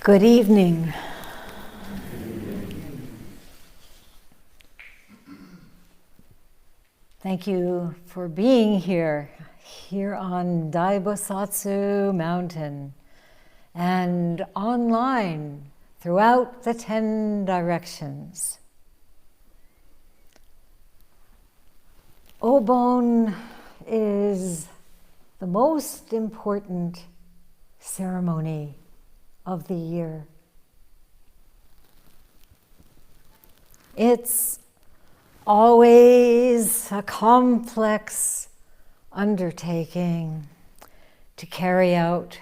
Good evening. Thank you for being here on Bosatsu Mountain and online throughout the 10 directions. Obon is the most important ceremony of the year. It's always a complex undertaking to carry out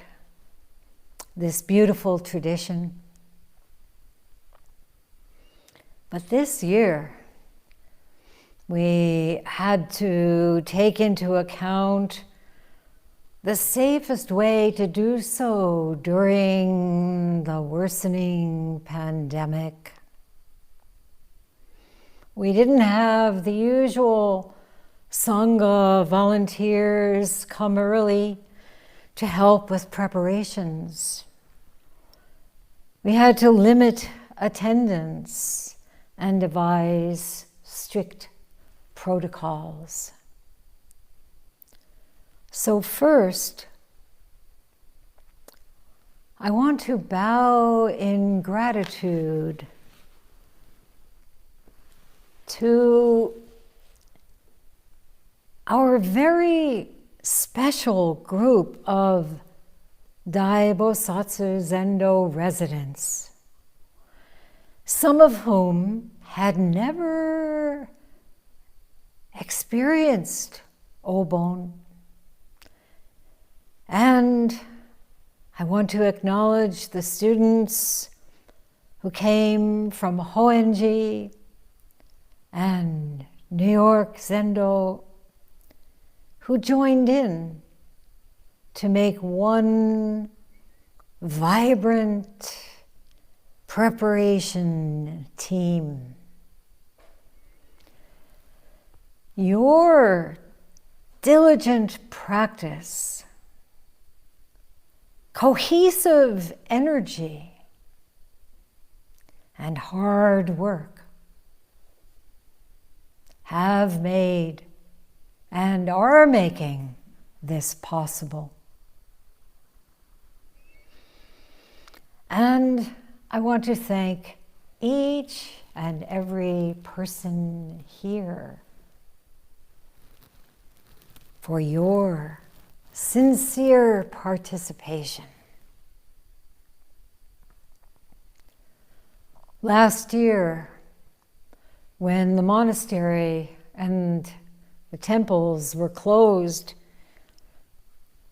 this beautiful tradition. But this year, we had to take into account the safest way to do so during the worsening pandemic. We didn't have the usual Sangha volunteers come early to help with preparations. We had to limit attendance and devise strict protocols. So first, I want to bow in gratitude to our very special group of Bosatsu Zendo residents, some of whom had never experienced Obon. And I want to acknowledge the students who came from Hoenji and New York Zendo, who joined in to make one vibrant preparation team. Your diligent practice, cohesive energy, and hard work have made and are making this possible. And I want to thank each and every person here for your sincere participation. Last year, when the monastery and the temples were closed,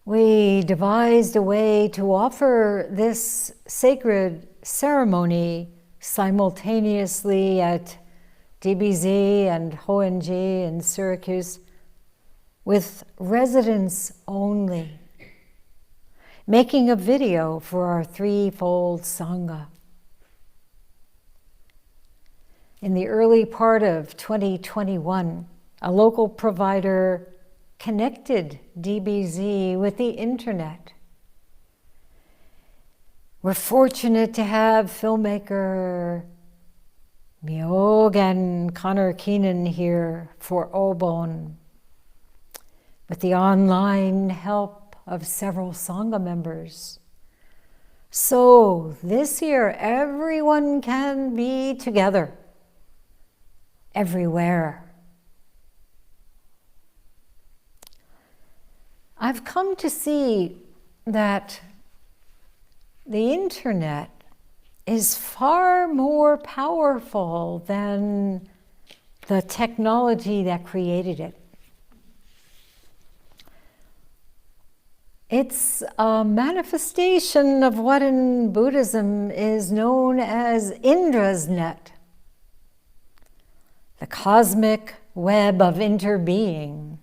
we devised a way to offer this sacred ceremony simultaneously at DBZ and Hoenji in Syracuse with residents only, making a video for our threefold Sangha. In the early part of 2021, a local provider connected DBZ with the internet. We're fortunate to have filmmaker Myogen Connor Keenan here for Obon, with the online help of several Sangha members. So this year, everyone can be together, everywhere. I've come to see that the internet is far more powerful than the technology that created it. It's a manifestation of what in Buddhism is known as Indra's net, the cosmic web of interbeing.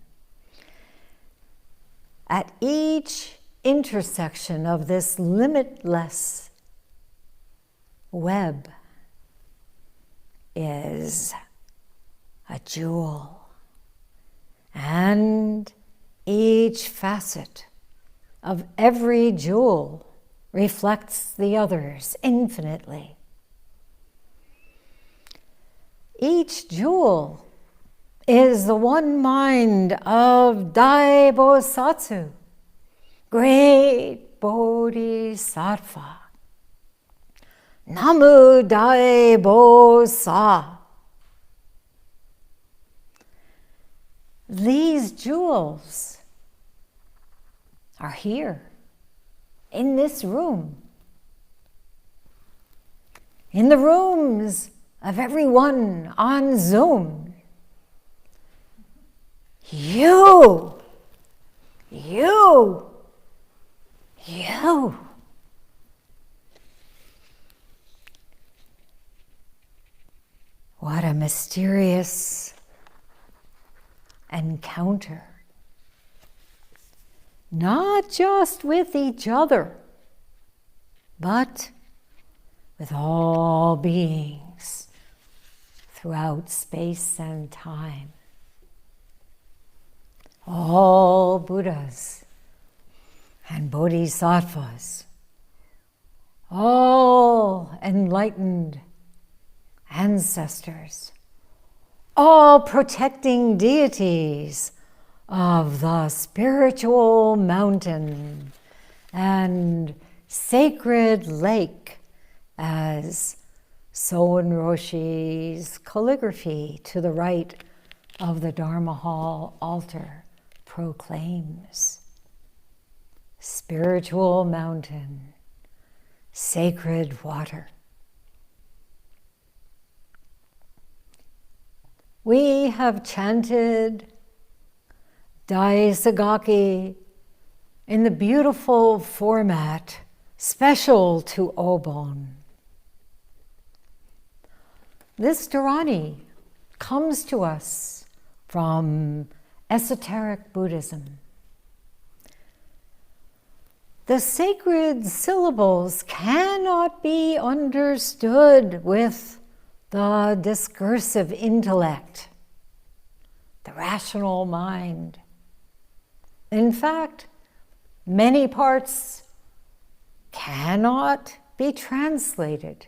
At each intersection of this limitless web is a jewel, and each facet of every jewel reflects the others infinitely. Each jewel is the one mind of Dai Bosatsu, great Bodhisattva. Namu Dai Bosa. These jewels are here, in this room, in the rooms of everyone on Zoom. You. What a mysterious encounter. Not just with each other, but with all beings throughout space and time. All Buddhas and Bodhisattvas, all enlightened ancestors, all protecting deities of the spiritual mountain and sacred lake, as Soen Roshi's calligraphy to the right of the Dharma Hall altar proclaims. Spiritual mountain, sacred water. We have chanted Dai Sagaki in the beautiful format special to Obon. This Dharani comes to us from esoteric Buddhism. The sacred syllables cannot be understood with the discursive intellect, the rational mind. In fact, many parts cannot be translated.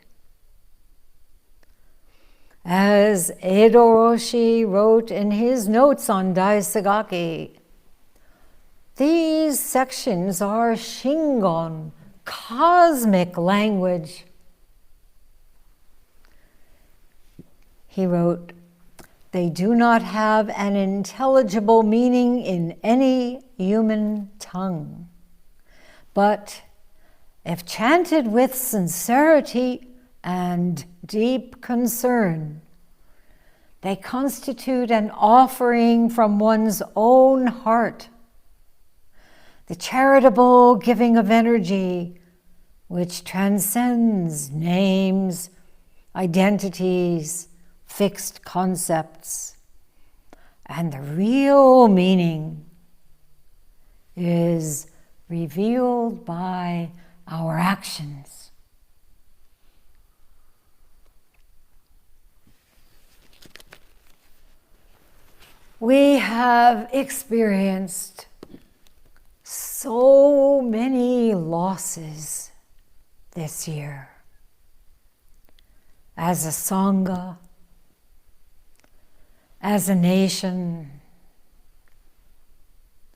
As Edo Roshi wrote in his notes on Dai Sagaki, these sections are Shingon, cosmic language. He wrote, they do not have an intelligible meaning in any human tongue. But if chanted with sincerity and deep concern, they constitute an offering from one's own heart, the charitable giving of energy which transcends names, identities, fixed concepts, and the real meaning is revealed by our actions. We have experienced so many losses this year as a Sangha, as a nation,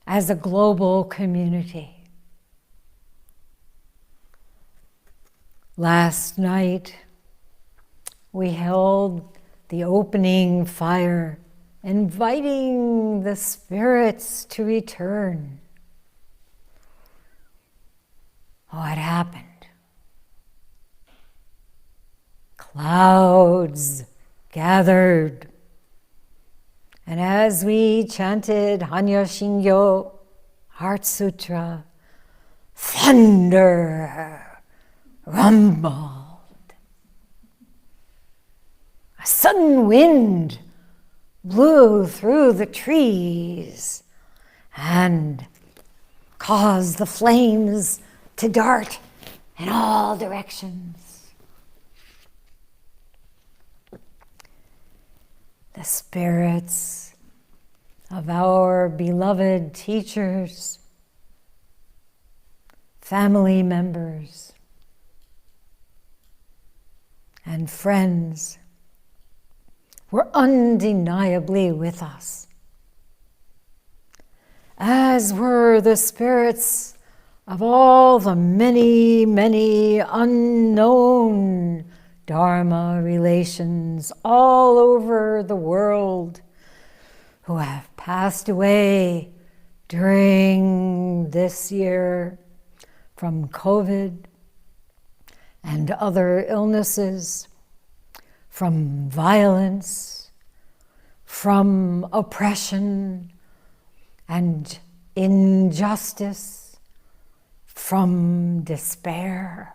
as a global community. Last night, we held the opening fire, inviting the spirits to return. What happened? Clouds gathered. And as we chanted Hanya Shingyo, Heart Sutra, thunder rumbled. A sudden wind blew through the trees and caused the flames to dart in all directions. The spirits of our beloved teachers family members, and friends were undeniably with us, as were the spirits of all the many, many unknown Dharma relations all over the world who have passed away during this year from COVID and other illnesses, from violence, from oppression and injustice, from despair.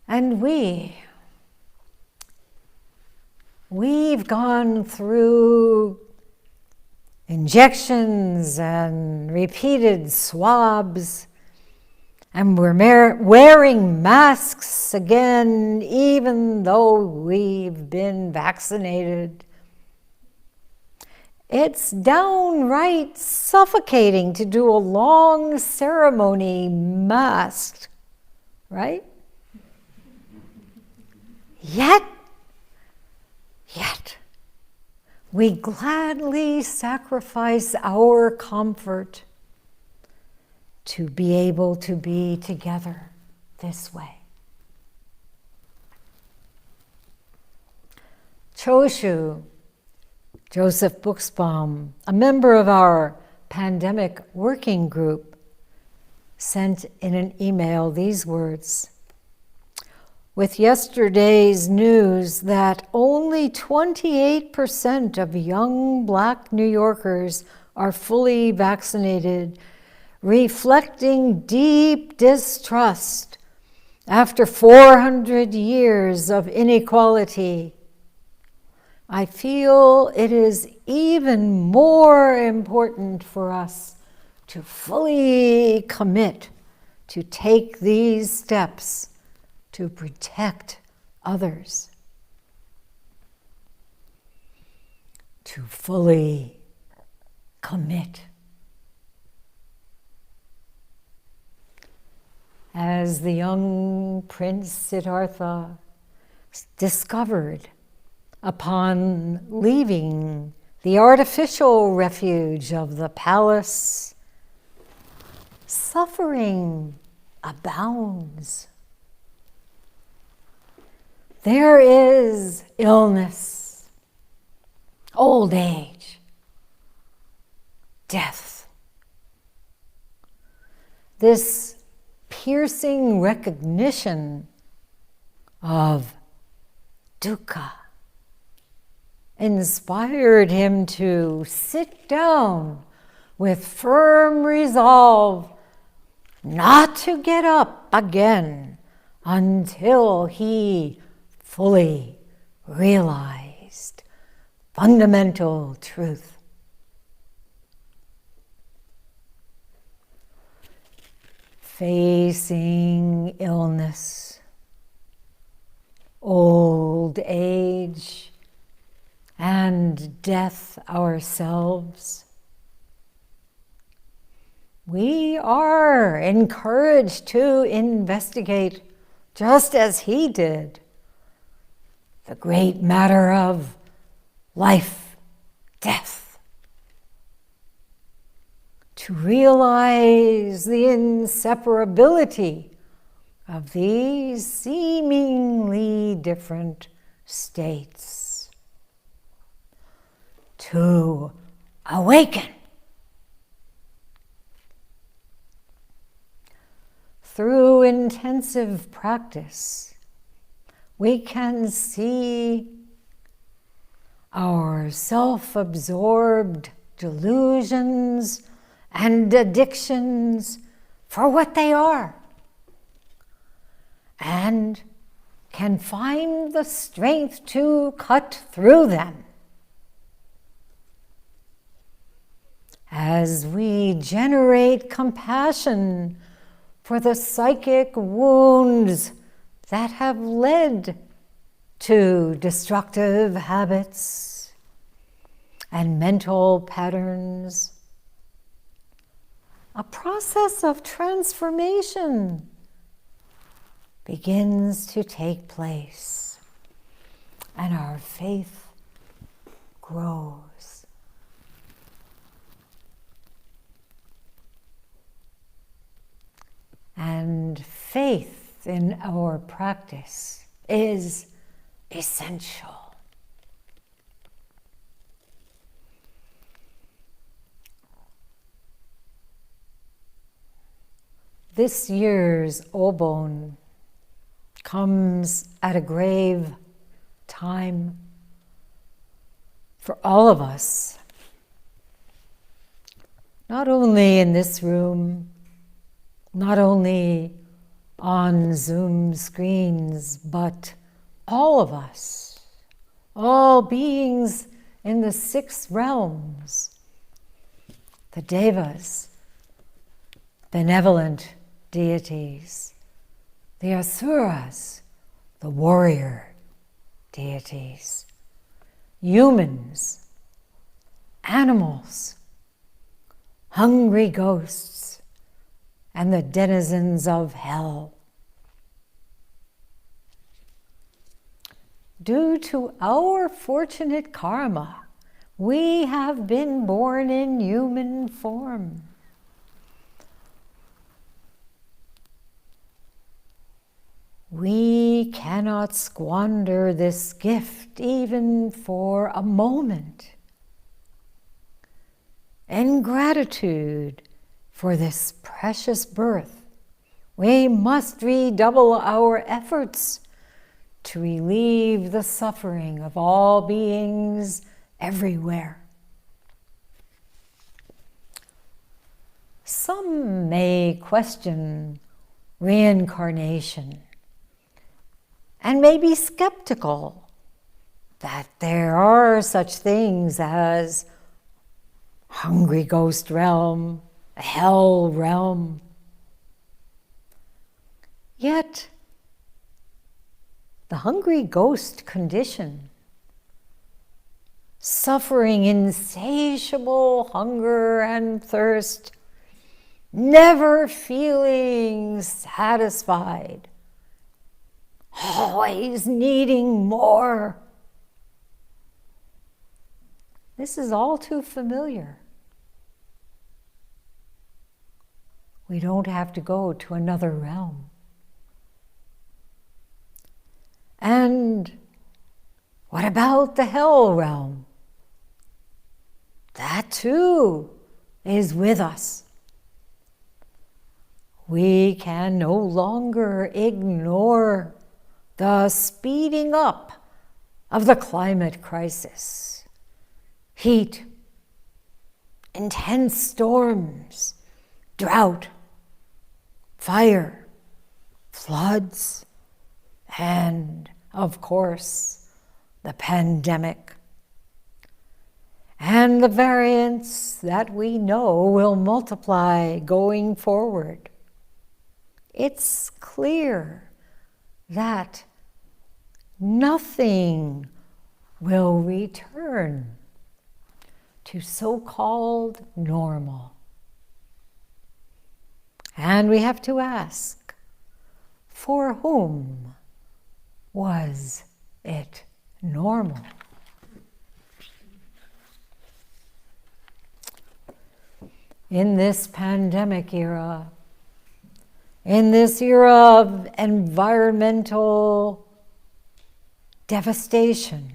And we've gone through injections and repeated swabs, and we're wearing masks again, even though we've been vaccinated. It's downright suffocating to do a long ceremony masked, right? Yet, we gladly sacrifice our comfort to be able to be together this way. Choshu, Joseph Buchsbaum, a member of our pandemic working group, sent in an email these words: with yesterday's news that only 28% of young Black New Yorkers are fully vaccinated, reflecting deep distrust after 400 years of inequality, I feel it is even more important for us to fully commit to take these steps to protect others, to fully commit. As the young Prince Siddhartha discovered upon leaving the artificial refuge of the palace, suffering abounds. There is illness, old age, death. This piercing recognition of dukkha inspired him to sit down with firm resolve not to get up again until he fully realized fundamental truth. Facing illness, old age, and death ourselves, we are encouraged to investigate, just as he did, the great matter of life, death, to realize the inseparability of these seemingly different states, to awaken. Through intensive practice, we can see our self-absorbed delusions and addictions for what they are, and can find the strength to cut through them. As we generate compassion for the psychic wounds that have led to destructive habits, and mental patterns. A process of transformation begins to take place, and our faith grows. And faith in our practice is essential. This year's Obon comes at a grave time for all of us, not only in this room, not only on Zoom screens, but all of us, all beings in the 6 realms, the devas, benevolent deities, the asuras, the warrior deities, humans, animals, hungry ghosts, and the denizens of hell. Due to our fortunate karma, we have been born in human form. We cannot squander this gift even for a moment. In gratitude for this precious birth, we must redouble our efforts to relieve the suffering of all beings everywhere. Some may question reincarnation and may be skeptical that there are such things as hungry ghost realm, a hell realm. Yet, the hungry ghost condition, suffering insatiable hunger and thirst, never feeling satisfied, always needing more. This is all too familiar. We don't have to go to another realm. And what about the hell realm? That too is with us. We can no longer ignore the speeding up of the climate crisis. Heat, intense storms, drought, fire, floods, and, of course, the pandemic. And the variants that we know will multiply going forward. It's clear that nothing will return to so-called normal. And we have to ask, for whom was it normal? In this pandemic era, in this era of environmental devastation,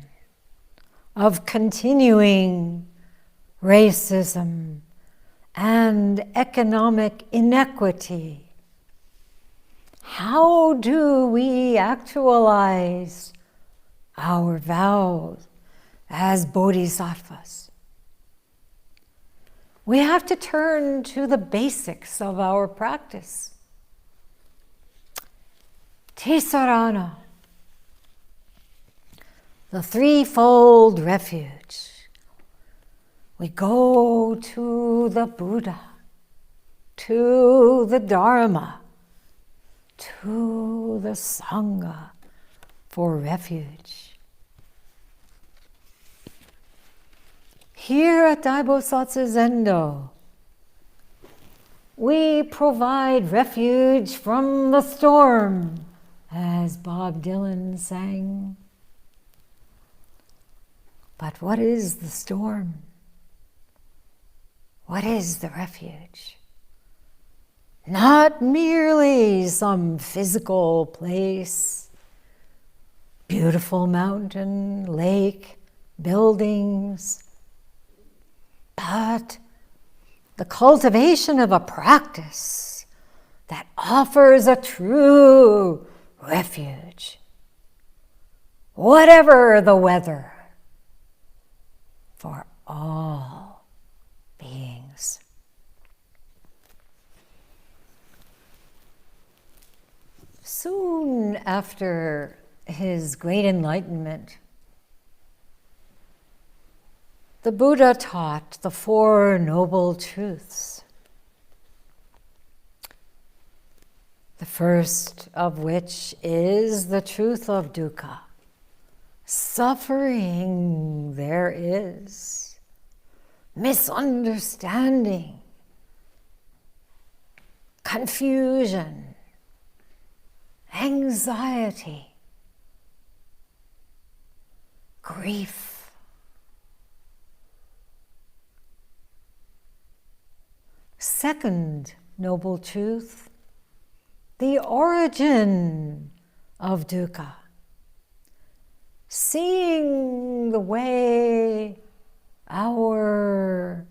of continuing racism and economic inequity, how do we actualize our vows as bodhisattvas? We have to turn to the basics of our practice. Tisarana, the threefold refuge. We go to the Buddha, to the Dharma, to the Sangha for refuge. Here at Bosatsu Zendo, we provide refuge from the storm, as Bob Dylan sang. But what is the storm? What is the refuge? Not merely some physical place, beautiful mountain, lake, buildings, but the cultivation of a practice that offers a true refuge, whatever the weather, for all beings. Soon after his great enlightenment, the Buddha taught the Four Noble Truths. The first of which is the truth of dukkha. Suffering there is, misunderstanding, confusion, anxiety, grief. Second noble truth, the origin of dukkha. Seeing the way our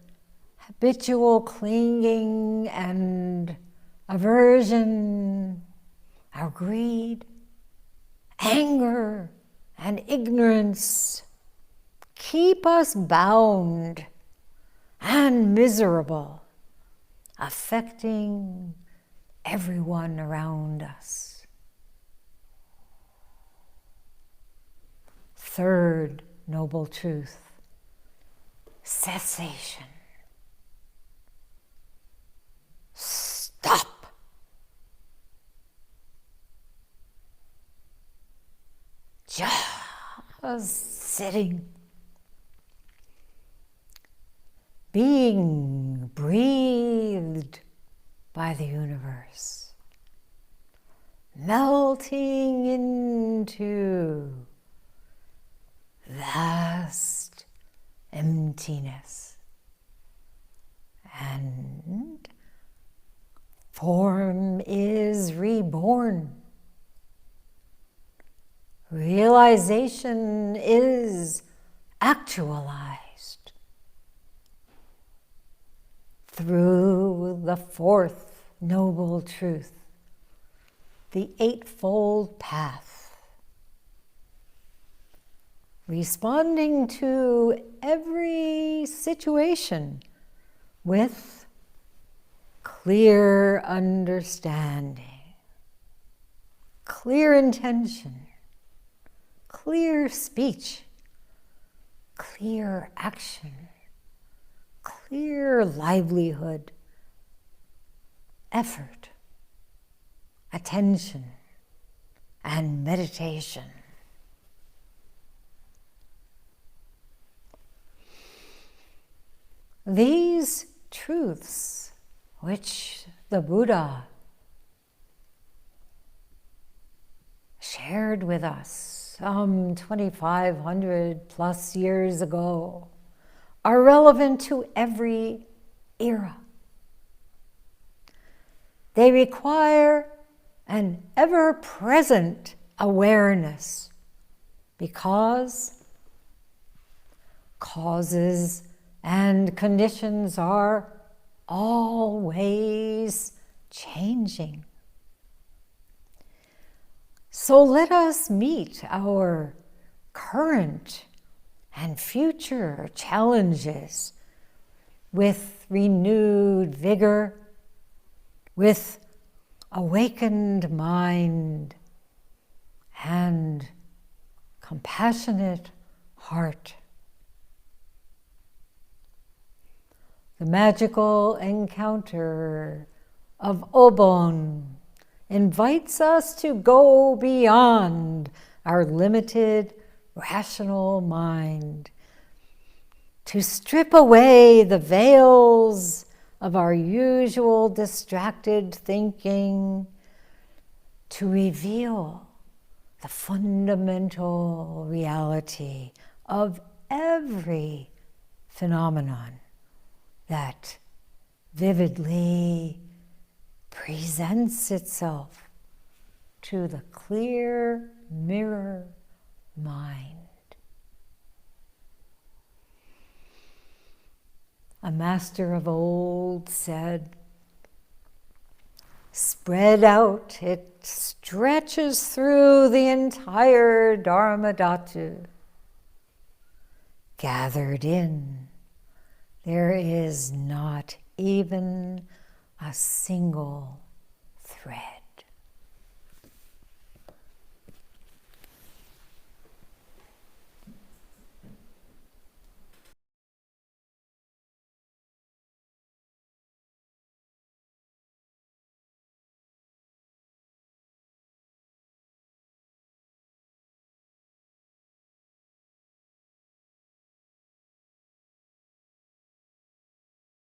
habitual clinging and aversion, our greed, anger, and ignorance keep us bound and miserable, affecting everyone around us. Third noble truth, cessation. Stop. Just sitting, being breathed by the universe, melting into vast emptiness, and form is reborn. Realization is actualized through the fourth noble truth, the Eightfold Path. Responding to every situation with clear understanding, clear intention, clear speech, clear action, clear livelihood, effort, attention, and meditation. These truths, which the Buddha shared with us some 2,500 plus years ago, are relevant to every era. They require an ever-present awareness because causes and conditions are always changing. So let us meet our current and future challenges with renewed vigor, with awakened mind, and compassionate heart. The magical encounter of Obon invites us to go beyond our limited rational mind, to strip away the veils of our usual distracted thinking, to reveal the fundamental reality of every phenomenon that vividly presents itself to the clear mirror mind. A master of old said, "Spread out, it stretches through the entire Dharma Dhatu. Gathered in, there is not even a single thread."